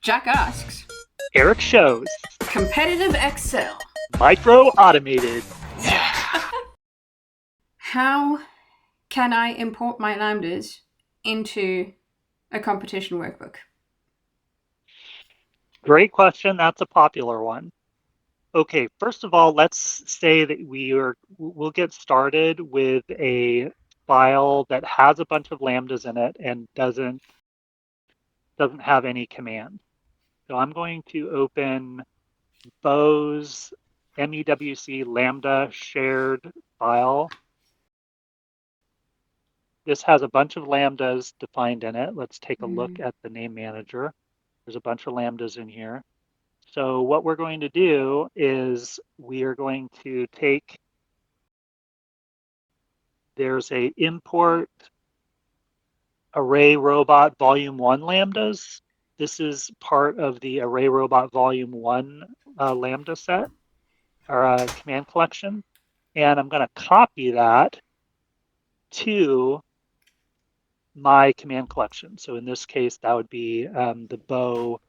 Jaq asks, Erik shows. competitive Excel. Microautomated. How can I import my lambdas into a competition workbook? Great question. That's a popular one. Okay, first of all, let's say that we'll get started with a file that has a bunch of lambdas in it and doesn't have any command. So I'm going to open Bose MEWC lambda shared file. This has a bunch of lambdas defined in it. Let's take a look at the name manager. There's a bunch of lambdas in here. So what we're going to do is we are going to take, there's a import array robot volume 1 lambdas. This is part of the array robot volume 1 lambda set or command collection. And I'm going to copy that to my command collection. So in this case, that would be the Bo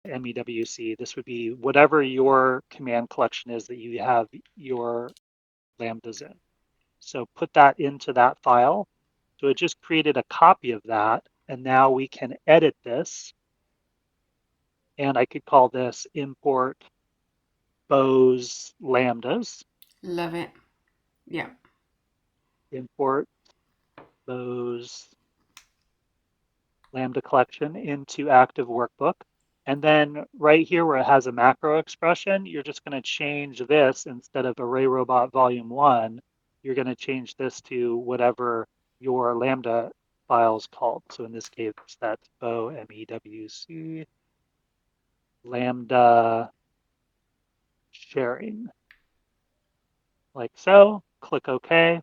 MEWC. This would be whatever your command collection is that you have your lambdas in. So put that into that file. So it just created a copy of that. And now we can edit this. And I could call this import Bose lambdas. Love it. Yeah. Import Bose lambda collection into active workbook. And then right here where it has a macro expression, you're just going to change this instead of array robot volume 1, you're going to change this to whatever your lambda file is called. So in this case, that's Bo MEWC lambda sharing. Like so, click OK.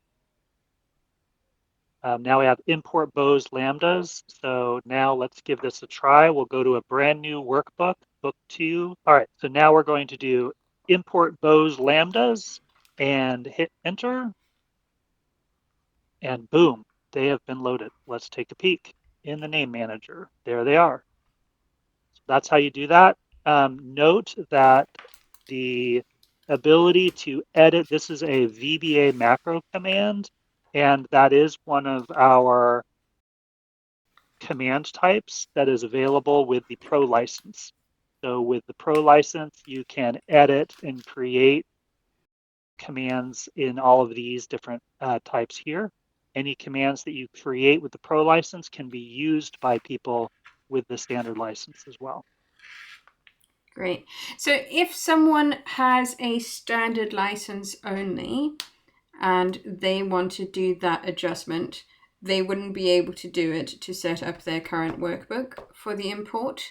Now we have import Bose lambdas. So now let's give this a try. We'll go to a brand new workbook, book 2. All right, so now we're going to do import Bose lambdas and hit enter. And boom, they have been loaded. Let's take a peek in the name manager. There they are. So that's how you do that. Note that the ability to edit, this is a VBA macro command, and that is one of our command types that is available with the Pro license. So with the Pro license, you can edit and create commands in all of these different types here. Any commands that you create with the Pro license can be used by people with the standard license as well. Great. So if someone has a standard license only and they want to do that adjustment, they wouldn't be able to do it to set up their current workbook for the import,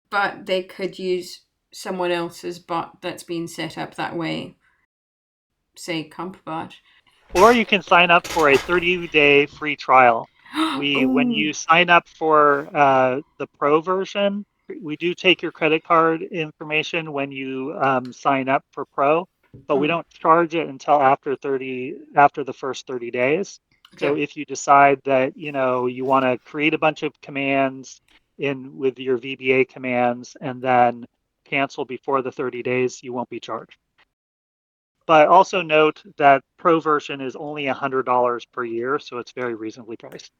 but they could use someone else's bot that's been set up that way, say CompBot. Or you can sign up for a 30-day free trial. When you sign up for the Pro version, we do take your credit card information when you sign up for Pro, but we don't charge it until after the first 30 days. Okay. So if you decide that you want to create a bunch of commands with your VBA commands and then cancel before the 30 days, you won't be charged. But also note that Pro version is only $100 per year, so it's very reasonably priced.